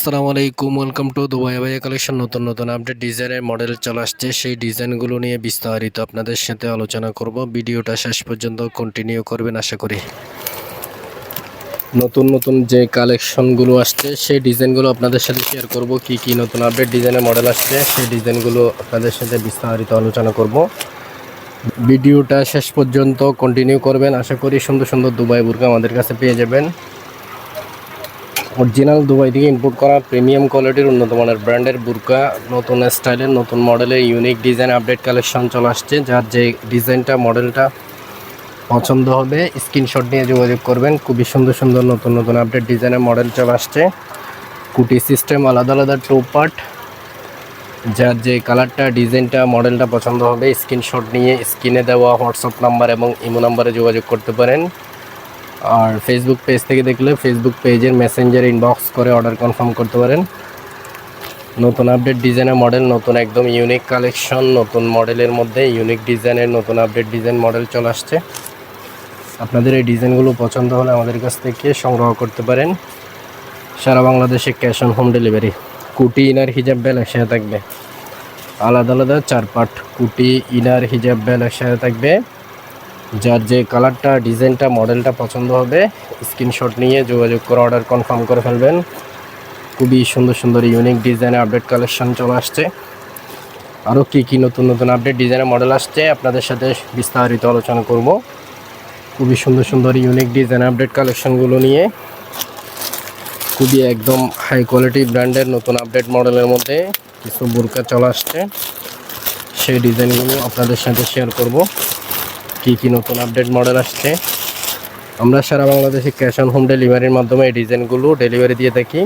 আসসালামু আলাইকুম, welcome to Dubai ভাইয়া কালেকশন। নতুন নতুন আপডেট ডিজাইনের মডেল চলে আসছে, সেই ডিজাইনগুলো নিয়ে বিস্তারিত আপনাদের সাথে আলোচনা করব। ভিডিওটা শেষ পর্যন্ত কন্টিনিউ করবেন আশা করি। নতুন নতুন যে কালেকশনগুলো আসছে সেই ডিজাইনগুলো আপনাদের সাথে শেয়ার করব। কি কি নতুন আপডেট ডিজাইনের মডেল আসছে সেই ডিজাইনগুলো আপনাদের সাথে বিস্তারিত আলোচনা করব। ভিডিওটা শেষ পর্যন্ত কন্টিনিউ করবেন আশা করি। সুন্দর সুন্দর দুবাই বুরকা আমাদের কাছে পেয়ে যাবেন। অরিজিনাল দুবাই থেকে ইম্পোর্ট করা প্রিমিয়াম কোয়ালিটির উন্নত মানের ব্র্যান্ডের বুরকা, নতুন স্টাইলের নতুন মডেলের ইউনিক ডিজাইন আপডেট কালেকশন চলে আসছে। যার যে ডিজাইনটা মডেলটা পছন্দ হবে স্ক্রিনশট নিয়ে যোগাযোগ করবেন। খুবই সুন্দর সুন্দর নতুন নতুন আপডেট ডিজাইনের মডেল চলে আসছে। কুটি সিস্টেম আলাদা আলাদা টু পার্ট। যার যে কালারটা ডিজাইনটা মডেলটা পছন্দ হবে স্ক্রিনশট নিয়ে স্ক্রিনে দেওয়া হোয়াটসঅ্যাপ নাম্বার এবং ইমো নাম্বারে যোগাযোগ করতে পারেন। আর ফেসবুক পেজ থেকে দেখলে ফেসবুক পেজের মেসেঞ্জারে ইনবক্স করে অর্ডার কনফার্ম করতে পারেন। নতুন আপডেট ডিজাইনের মডেল, নতুন একদম ইউনিক কালেকশন, নতুন মডেলের মধ্যে ইউনিক ডিজাইনের নতুন আপডেট ডিজাইন মডেল চলে আসছে। আপনাদের এই ডিজাইনগুলো পছন্দ হলে আমাদের কাছ থেকে সংগ্রহ করতে পারেন। সারা বাংলাদেশে ক্যাশ অন হোম ডেলিভারি। কুটি ইনার হিজাব বেল একসাথে থাকবে, আলাদা আলাদা 4 পার্ট। কুটি ইনার হিজাব বেল একসাথে থাকবে। যার যে কালারটা ডিজাইনটা মডেলটা পছন্দ হবে স্ক্রিনশট নিয়ে যোগাযোগ করে অর্ডার কনফার্ম করে ফেলবেন। খুবই সুন্দর সুন্দর ইউনিক ডিজাইনের আপডেট কালেকশন চলে আসছে। আরও কি কি নতুন নতুন আপডেট ডিজাইনের মডেল আসছে আপনাদের সাথে বিস্তারিত আলোচনা করব। খুবই সুন্দর সুন্দর ইউনিক ডিজাইন আপডেট কালেকশনগুলো নিয়ে খুবই একদম হাই কোয়ালিটি ব্র্যান্ডের নতুন আপডেট মডেলের মধ্যে কিছু বুরকা চলে আসছে। সেই ডিজাইনগুলো আপনাদের সাথে শেয়ার করব। কি কি নতুন আপডেট মডেল আসছে। আমরা সারা বাংলাদেশে ক্যাশ অন হোম ডেলিভারির মাধ্যমে এই ডিজাইনগুলো ডেলিভারি দিয়ে থাকি।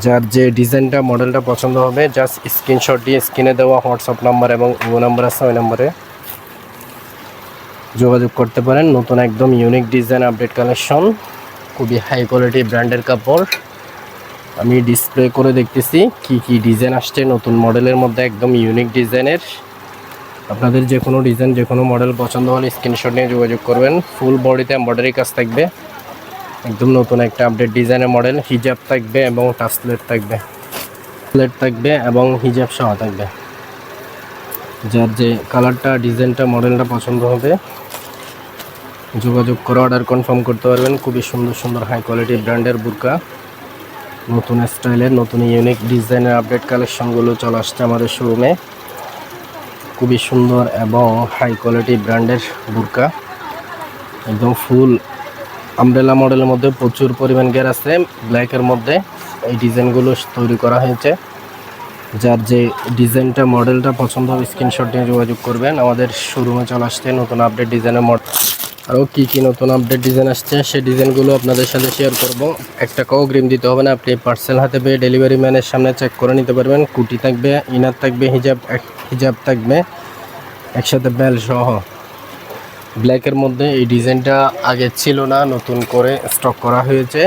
যার যে ডিজাইনটা মডেলটা পছন্দ হবে জাস্ট স্ক্রিনশট দিয়ে স্ক্রিনে দেওয়া হোয়াটসঅ্যাপ নাম্বার এবং ইমো নাম্বার আছে ওই নাম্বারে যোগাযোগ করতে পারেন। নতুন একদম ইউনিক ডিজাইন আপডেট কালেকশন, খুবই হাই কোয়ালিটি ব্র্যান্ডের কাপড়। আমি ডিসপ্লে করে দেখতেছি কি কি ডিজাইন আসছে নতুন মডেলের মধ্যে একদম ইউনিক ডিজাইনের। আপনাদের যে কোনো ডিজাইন যে কোনো মডেল পছন্দ হলে স্ক্রিনশট নিয়ে যোগাযোগ করবেন। ফুল বডিতে এমব্রয়ডারি কাজ থাকবে, একদম নতুন একটা আপডেট ডিজাইনের মডেল। হিজাব থাকবে এবং টাসলেট থাকবে এবং হিজাব সহ থাকবে। যার যে কালারটা ডিজাইনটা মডেলটা পছন্দ হবে যোগাযোগ করে অর্ডার কনফার্ম করতে পারবেন। খুবই সুন্দর সুন্দর হাই কোয়ালিটি ব্র্যান্ডের বুরকা, নতুন স্টাইলের নতুন ইউনিক ডিজাইনের আপডেট কালেকশনগুলো চলে আসছে আমাদের শোরুমে। খুবই সুন্দর এবং হাই কোয়ালিটি ব্র্যান্ডের বুরকা, একদম ফুল আমব্রেলা মডেলের মধ্যে প্রচুর পরিমাণ গের আছে। ব্ল্যাকের মধ্যে এই ডিজাইনগুলো তৈরি করা হয়েছে। যার যে ডিজাইনটা মডেলটা পছন্দ হবে স্ক্রিনশট নিয়ে যোগাযোগ করবেন। আমাদের শোরুমে চলে আসছে নতুন আপডেট ডিজাইনের মডেল। আরও কি কি নতুন আপডেট ডিজাইন আসছে সেই ডিজাইনগুলো আপনাদের সাথে শেয়ার করব। 1 টাকাও অগ্রিম দিতে হবে না, আপনি পার্সেল হাতে পেয়ে ডেলিভারি ম্যানের সামনে চেক করে নিতে পারবেন। কুটি থাকবে, ইনার থাকবে, হিজাব থাকবে একসাথে বেল সহ। ব্ল্যাকের মধ্যে এই ডিজাইনটা আগে ছিল না, নতুন করে স্টক করা হয়েছে।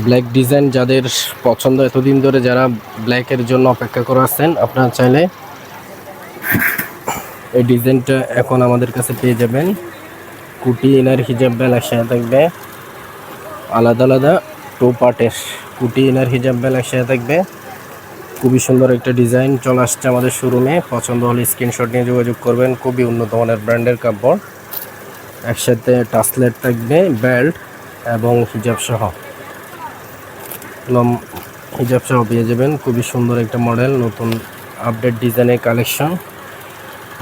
ব্ল্যাক ডিজাইন যাদের পছন্দ, এতদিন ধরে যারা ব্ল্যাকের জন্য অপেক্ষা করে আছেন আপনারা চাইলে এই ডিজাইনটা এখন আমাদের কাছে পেয়ে যাবেন। কুটি ইনার হিজাব বেল একসাথে থাকবে, আলাদা আলাদা 2 পার্টের কুটি ইনার হিজাব বেল একসাথে থাকবে। খুবই সুন্দর একটা ডিজাইন চলে আসছে আমাদের শোরুমে। পছন্দ হলে স্ক্রিনশট নিয়ে যোগাযোগ করবেন। খুবই উন্নত মানের ব্র্যান্ডের কাপড়, একসাথে টাসলেট থাকবে, বেল্ট এবং হিজাব সহ পেয়ে যাবেন। খুবই সুন্দর একটা মডেল, নতুন আপডেট ডিজাইনের কালেকশন।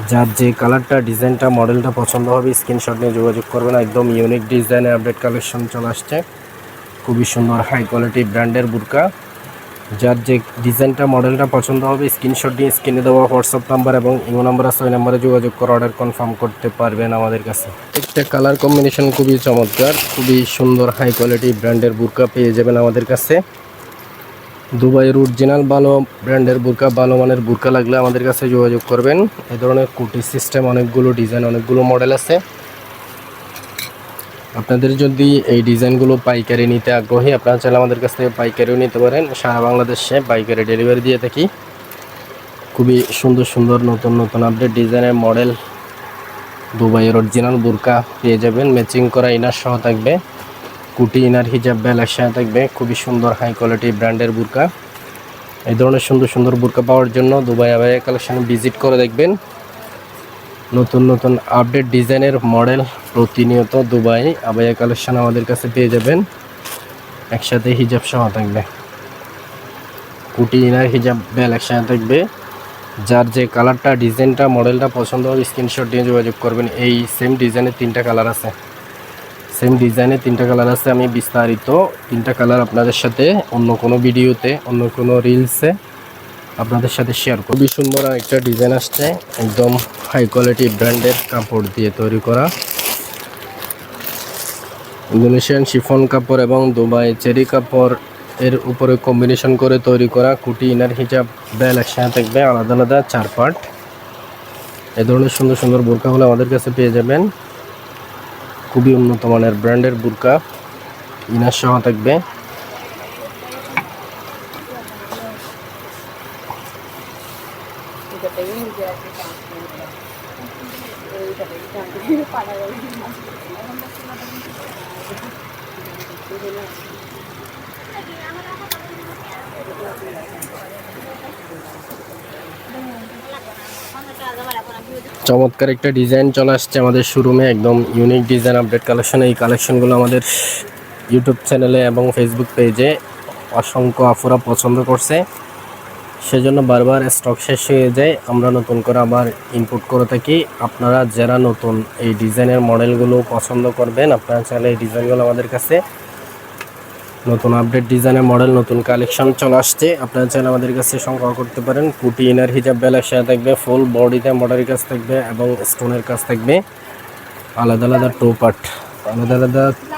যার যে কালারটা ডিজাইনটা মডেলটা পছন্দ হবে স্ক্রিনশট নিয়ে যোগাযোগ করবেন। একদম ইউনিক ডিজাইনের আপডেট কালেকশন চলে আসছে। খুবই সুন্দর হাই কোয়ালিটি ব্র্যান্ডের বুরকা। যার যে ডিজাইনটা মডেলটা পছন্দ হবে স্ক্রিনশট দিয়ে স্ক্রিনে দেওয়া হোয়াটসঅ্যাপ নাম্বার এবং ইমো নাম্বার আছে ওই নাম্বারে যোগাযোগ করে অর্ডার কনফার্ম করতে পারবেন আমাদের কাছে। একটা কালার কম্বিনেশন খুবই চমৎকার, খুবই সুন্দর হাই কোয়ালিটি ব্র্যান্ডের বুরকা পেয়ে যাবেন আমাদের কাছে। দুবাইয়ের অরিজিনাল ভালো ব্র্যান্ডের বুরকা, ভালো মানের বুরকা লাগলে আমাদের কাছে যোগাযোগ করবেন। এই ধরনের কুটি সিস্টেম অনেকগুলো ডিজাইন অনেকগুলো মডেল আছে। আপনাদের যদি এই ডিজাইনগুলো পাইকারি নিতে আগ্রহী আপনারা চাইলে আমাদের কাছ থেকে পাইকারিও নিতে পারেন। সারা বাংলাদেশে পাইকারি ডেলিভারি দিয়ে থাকি। খুবই সুন্দর সুন্দর নতুন নতুন আপডেট ডিজাইনের মডেল দুবাইয়ের অরিজিনাল বুরকা পেয়ে যাবেন। ম্যাচিং করা ইনার সহ থাকবে। কুটি ইনার হিজাব বেল একসাথে থাকবে। খুবই সুন্দর হাই কোয়ালিটি ব্র্যান্ডের বুরকা। এই ধরনের সুন্দর সুন্দর বুরকা পাওয়ার জন্য দুবাই আবায়া কালেকশনে ভিজিট করে দেখবেন। নতুন নতুন আপডেট ডিজাইনের মডেল প্রতিনিয়ত দুবাই আবায়া কালেকশন আমাদের কাছে পেয়ে যাবেন। একসাথে হিজাব সহ থাকবে, কুটি ইনার হিজাব বেল একসাথে থাকবে। যার যে কালারটা ডিজাইনটা মডেলটা পছন্দ হবে স্ক্রিনশট দিয়ে যোগাযোগ করবেন। এই সেম ডিজাইনের 3টা কালার আছে, আমি বিস্তারিত 3টা কালার আপনাদের সাথে অন্য কোনো ভিডিওতে, অন্য কোনো রিলসে আপনাদের সাথে শেয়ার করব। খুবই সুন্দর একটা ডিজাইন আসছে, একদম হাই কোয়ালিটি ব্র্যান্ডের কাপড় দিয়ে তৈরি করা, ইন্দোনেশিয়ান শিফন কাপড় এবং দুবাই চেরি কাপড় এর উপরে কম্বিনেশন করে তৈরি করা কুটি ইনার হিজাব বেল একসাথে থাকবে, আলাদা আলাদা 4 পার্ট। এই ধরনের সুন্দর সুন্দর বোরকাগুলো আমাদের কাছে পেয়ে যাবেন। খুবই উন্নত মানের ব্র্যান্ডের বুরকা ইনার সহ থাকবে। চমৎকার একটা ডিজাইন চলে আসছে আমাদের শোরুমে, একদম ইউনিক ডিজাইন আপডেট কালেকশন। এই কালেকশনগুলো আমাদের ইউটিউব চ্যানেলে এবং ফেসবুক পেজে অসংখ্য আপুরা পছন্দ করছে, সেজন্য বারবার স্টক শেষ হয়ে যায়, আমরা নতুন করে আবার ইনপুট করে থাকি। আপনারা যারা নতুন এই ডিজাইনের মডেলগুলো পছন্দ করবেন, আপনারা চাইলে এই ডিজাইনগুলো আমাদের কাছে নতুন আপডেট ডিজাইনের মডেল নতুন কালেকশন চলে আসছে, আপনারা চাইলে আমাদের কাছে সংগ্রহ করতে পারেন। কুটি ইনার হিজাব বেল একসাথে থাকবে, ফুল বডিতে মডারি কাজ থাকবে এবং স্টোনের কাজ থাকবে, আলাদা আলাদা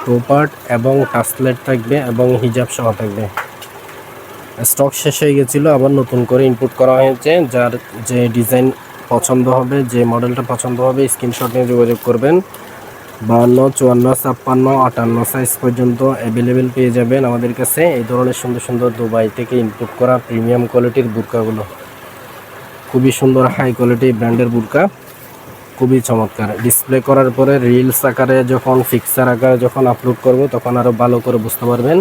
টোপার্ট এবং টাসলেট থাকবে এবং হিজাব সহ থাকবে। স্টক শেষ হয়ে গেছিলো, আবার নতুন করে ইনপুট করা হয়েছে। যার যে ডিজাইন পছন্দ হবে, যে মডেলটা পছন্দ হবে স্ক্রিনশট নিয়ে যোগাযোগ করবেন। 52, 54, 56, 58 সাইজ পর্যন্ত অ্যাভেলেবেল পেয়ে যাবেন আমাদের কাছে। এই ধরনের সুন্দর সুন্দর দুবাই থেকে ইনপুট করা প্রিমিয়াম কোয়ালিটির বুরকাগুলো, খুবই সুন্দর হাই কোয়ালিটি ব্র্যান্ডের বুরকা, খুবই চমৎকার। ডিসপ্লে করার পরে রিলস আকারে যখন ফিক্সার আকারে যখন আপলোড করব তখন আরও ভালো করে বুঝতে পারবেন।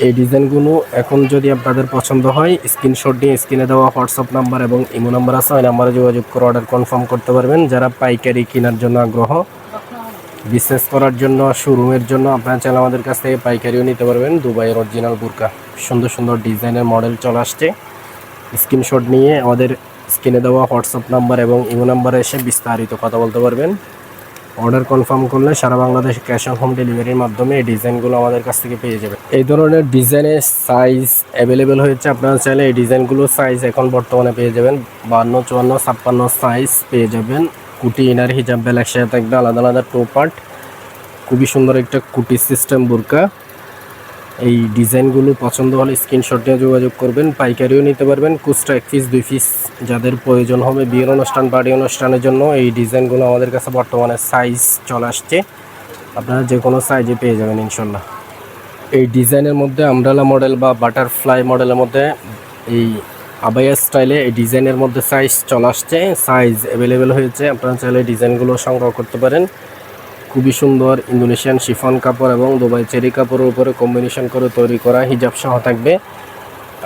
এই ডিজাইনগুলো এখন যদি আপনাদের পছন্দ হয় স্ক্রিনশট দিয়ে স্ক্রিনে দেওয়া হোয়াটসঅ্যাপ নাম্বার এবং ইমো নাম্বার আছে, ওই নাম্বারে যোগাযোগ করে অর্ডার কনফার্ম করতে পারবেন। যারা পাইকারি কেনার জন্য আগ্রহ, বিজনেস করার জন্য, শোরুমের জন্য, আপনারা চাইলে আমাদের কাছ থেকে পাইকারিও নিতে পারবেন। দুবাইয়ের অরিজিনাল বুরকা সুন্দর সুন্দর ডিজাইনের মডেল চলে আসছে। স্ক্রিনশট নিয়ে আমাদের স্ক্রিনে দেওয়া হোয়াটসঅ্যাপ নাম্বার এবং ইমো নাম্বারে এসে বিস্তারিত কথা বলতে পারবেন। অর্ডার কনফার্ম করলে সারা বাংলাদেশে ক্যাশ অন হোম ডেলিভারির মাধ্যমে এই ডিজাইনগুলো আমাদের কাছ থেকে পেয়ে যাবেন। এই ধরনের ডিজাইনের সাইজ অ্যাভেলেবেল হয়েছে, আপনারা চাইলে এই ডিজাইনগুলোর সাইজ এখন বর্তমানে পেয়ে যাবেন। 52, 54, 56 সাইজ পেয়ে যাবেন। কুটি ইনার হিজাব বেল একসাথে থাকবে, আলাদা আলাদা পার্ট। খুবই সুন্দর একটা কুটি সিস্টেম বুরকা। এই ডিজাইনগুলো পছন্দ হলে স্ক্রিনশট নিয়ে যোগাযোগ করবেন, পাইকারিও নিতে পারবেন। খুচরা 1 পিস 2 পিস যাদের প্রয়োজন হবে বিয়ের অনুষ্ঠান, বাড়ি অনুষ্ঠানের জন্য এই ডিজাইনগুলো আমাদের কাছে বর্তমানে সাইজ চলে আসছে, আপনারা যে কোনো সাইজে পেয়ে যাবেন ইনশাল্লাহ। এই ডিজাইনের মধ্যে আমব্রেলা মডেল বা বাটারফ্লাই মডেলের মধ্যে এই আবায়া স্টাইলে এই ডিজাইনের মধ্যে সাইজ চলে আসছে, সাইজ অ্যাভেলেবেল হয়েছে, আপনারা চাইলে ডিজাইনগুলো সংগ্রহ করতে পারেন। খুবই সুন্দর ইন্দোনেশিয়ান শিফন কাপড় এবং দুবাই চেরি কাপড়ের উপরে কম্বিনেশন করে তৈরি করা হিজাব সহ থাকবে।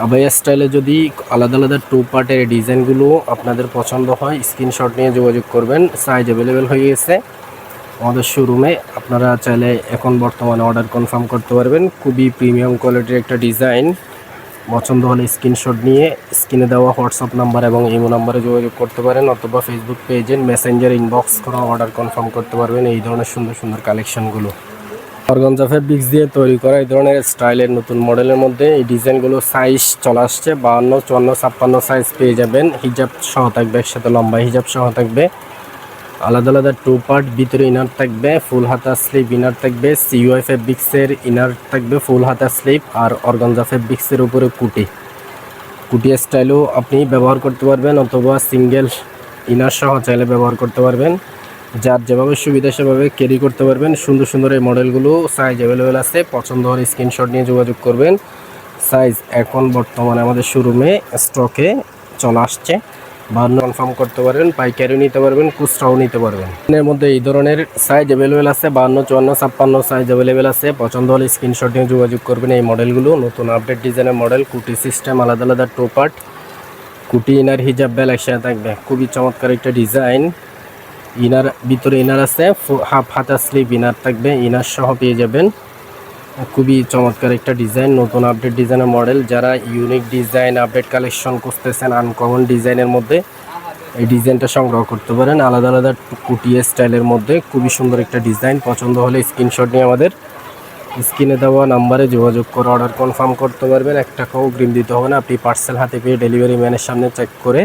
আবায়া স্টাইলে যদি আলাদা আলাদা পার্টের ডিজাইনগুলো আপনাদের পছন্দ হয় স্ক্রিনশট নিয়ে যোগাযোগ করবেন। সাইজ অ্যাভেলেবেল হয়ে গেছে আমাদের শোরুমে, আপনারা চাইলে এখন বর্তমানে অর্ডার কনফার্ম করতে পারবেন। খুবই প্রিমিয়াম কোয়ালিটির একটা ডিজাইন, পছন্দ হলে স্ক্রিনশট নিয়ে স্ক্রিনে দেওয়া হোয়াটসঅ্যাপ নাম্বার এবং ইমো নাম্বারে যোগাযোগ করতে পারেন, অথবা ফেসবুক পেজের মেসেঞ্জার ইনবক্স করে অর্ডার কনফার্ম করতে পারবেন এই ধরনের সুন্দর সুন্দর কালেকশনগুলো। অর্গানজা ফেব্রিক্স দিয়ে তৈরি করা এই ধরনের স্টাইলের নতুন মডেলের মধ্যে এই ডিজাইনগুলো সাইজ চলে আসছে। 52, 54, 56 সাইজ পেয়ে যাবেন। হিজাব সহ থাকবে, একসাথে লম্বা হিজাব সহ থাকবে, আলাদা আলাদা পার্ট। ভিতরে ইনার থাকবে, ফুল হাতা স্লিভ ইনার থাকবে। সিইউআই ফেব্রিক্সের ইনার থাকবে ফুল হাতা স্লিভ, আর অর্গানজা ফেব্রিক্সের উপরে কুটি স্টাইলও আপনি ব্যবহার করতে পারবেন, অথবা সিঙ্গেল ইনার সহ চাইলে ব্যবহার করতে পারবেন। যার যেভাবে সুবিধা সেভাবে ক্যারি করতে পারবেন। সুন্দর সুন্দর এই মডেলগুলো সাইজ অ্যাভেলেবেল আছে, পছন্দ হলে স্ক্রিনশট নিয়ে যোগাযোগ করবেন। সাইজ এখন বর্তমানে আমাদের শোরুমে স্টকে চলে আসছে, 52 কনফার্ম করতে পারবেন, পাইকারিও নিতে পারবেন, খুচরাও নিতে পারবেন। এর মধ্যে এই ধরনের সাইজ অ্যাভেলেবেল আছে, 52, 54, 56 সাইজ অ্যাভেলেবেল আছে। পছন্দ হলে স্ক্রিনশট নিয়ে যোগাযোগ করবেন। এই মডেলগুলো নতুন আপডেট ডিজাইনের মডেল, কুটি সিস্টেম, আলাদা আলাদা টো পার্ট, কুটি ইনার হিজাব বেল একসাথে থাকবে। খুবই চমৎকার একটা ডিজাইন। ইনার ভিতরে ইনার আছে, হাফ হাতা স্লিভ ইনার থাকবে, ইনার সহ পেয়ে যাবেন। খুবই চমৎকার একটা ডিজাইন, নতুন আপডেট ডিজাইনের মডেল। যারা ইউনিক ডিজাইন আপডেট কালেকশন খুঁজতেছেন আনকমন ডিজাইনের মধ্যে, এই ডিজাইনটা সংগ্রহ করতে পারেন। আলাদা আলাদা কুটিয়া স্টাইলের মধ্যে খুবই সুন্দর একটা ডিজাইন। পছন্দ হলে স্ক্রিনশট নিয়ে আমাদের স্ক্রিনে দেওয়া নাম্বারে যোগাযোগ করে অর্ডার কনফার্ম করতে পারবেন। 1 টাকাও অগ্রিম দিতে হবে না, আপনি পার্সেল হাতে পেয়ে ডেলিভারি ম্যানের সামনে চেক করে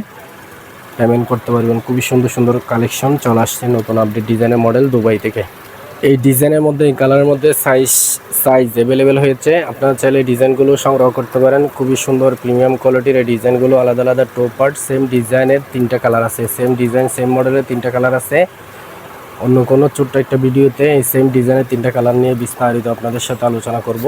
পেমেন্ট করতে পারবেন। খুবই সুন্দর সুন্দর কালেকশন চলে আসছে নতুন আপডেট ডিজাইনের মডেল দুবাই থেকে। এই ডিজাইনের মধ্যে, এই কালারের মধ্যে সাইজ অ্যাভেলেবেল হয়েছে। আপনারা চাইলে এই ডিজাইনগুলো সংগ্রহ করতে পারেন। খুবই সুন্দর প্রিমিয়াম কোয়ালিটির এই ডিজাইনগুলো, আলাদা আলাদা টো পার্ট, সেম ডিজাইনের 3টা কালার আছে, সেম ডিজাইন সেম মডেলের 3টা কালার আছে। অন্য কোনো ছোট্ট একটা ভিডিওতে এই সেম ডিজাইনের 3টা কালার নিয়ে বিস্তারিত আপনাদের সাথে আলোচনা করব।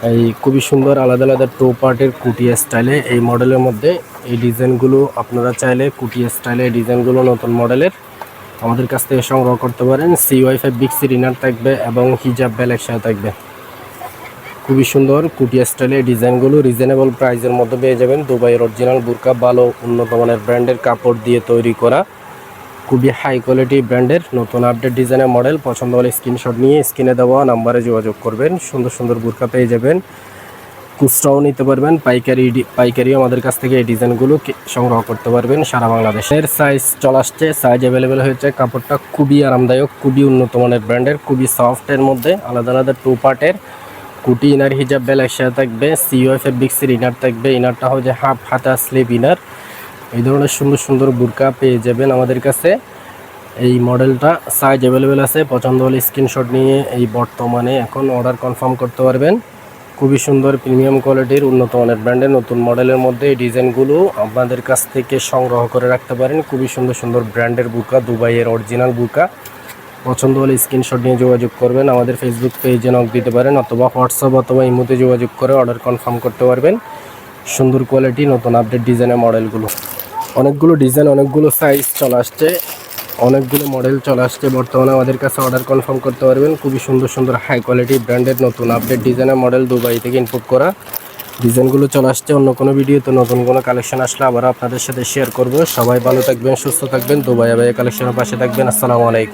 এই খুবই সুন্দর আলাদা আলাদা টো পার্টের কুটিয়া স্টাইলে এই মডেলের মধ্যে এই ডিজাইনগুলো আপনারা চাইলে কুটিয়া স্টাইলে এই ডিজাইনগুলো নতুন মডেলের আমাদের কাছ থেকে সংগ্রহ করতে পারেন। CY5 বিগ সি ইনার থাকবে এবং হিজাব বেল একসাথে থাকবে। খুবই সুন্দর কুটিয়া স্টাইলে এই ডিজাইনগুলো রিজনেবল প্রাইসের মধ্যে পেয়ে যাবেন। দুবাইয়ের অরিজিনাল বুরকা, ভালো উন্নত মানের ব্র্যান্ডের কাপড় দিয়ে তৈরি করা, খুবই হাই কোয়ালিটি ব্র্যান্ডের নতুন আপডেট ডিজাইনের মডেল। পছন্দ হলে স্ক্রিনশট নিয়ে স্ক্রিনে দেওয়া নাম্বারে যোগাযোগ করবেন। সুন্দর সুন্দর বুরকা পেয়ে যাবেন, খুচরাও নিতে পারবেন, পাইকারিও আমাদের কাছ থেকে এই ডিজাইনগুলো সংগ্রহ করতে পারবেন সারা বাংলাদেশের। সাইজ চলে আসছে, সাইজ অ্যাভেলেবেল হয়েছে। কাপড়টা খুবই আরামদায়ক, খুবই উন্নত মানের ব্র্যান্ডের, খুবই সফটের মধ্যে আলাদা আলাদা টু পার্টের কুটি ইনার হিজাব বেল একসাথে থাকবে। CY5 বিগ সির ইনার থাকবে, ইনারটা হচ্ছে হাফ হাতা স্লিভ ইনার। এই ধরনের সুন্দর সুন্দর বুরকা পেয়ে যাবেন আমাদের কাছে। এই মডেলটা সাইজ অ্যাভেলেবেল আছে। পছন্দ হলে স্ক্রিনশট নিয়ে এই বর্তমানে এখন অর্ডার কনফার্ম করতে পারবেন। খুবই সুন্দর প্রিমিয়াম কোয়ালিটির উন্নত মানের ব্র্যান্ডের নতুন মডেলের মধ্যে এই ডিজাইনগুলো আপনাদের কাছ থেকে সংগ্রহ করে রাখতে পারেন। খুবই সুন্দর সুন্দর ব্র্যান্ডের বুরকা, দুবাইয়ের অরিজিনাল বুরকা। পছন্দ হলে স্ক্রিনশট নিয়ে যোগাযোগ করবেন। আমাদের ফেসবুক পেজে নক দিতে পারেন অথবা হোয়াটসঅ্যাপ অথবা ইমোতে যোগাযোগ করে অর্ডার কনফার্ম করতে পারবেন। সুন্দর কোয়ালিটি নতুন আপডেট ডিজাইনের মডেলগুলো, অনেকগুলো ডিজাইন, অনেকগুলো সাইজ চলে আসছে, অনেকগুলো মডেল চলে আসছে বর্তমানে আমাদের কাছে অর্ডার কনফার্ম করতে পারবেন। খুবই সুন্দর সুন্দর হাই কোয়ালিটি ব্র্যান্ডের নতুন আপডেট ডিজাইনের মডেল দুবাই থেকে ইম্পোর্ট করা ডিজাইনগুলো চলে আসছে। অন্য কোনো ভিডিওতে নতুন কোনো কালেকশন আসলে আবার আপনাদের সাথে শেয়ার করব। সবাই ভালো থাকবেন, সুস্থ থাকবেন, দুবাই কালেকশনের পাশে থাকবেন। আসসালামু আলাইকুম।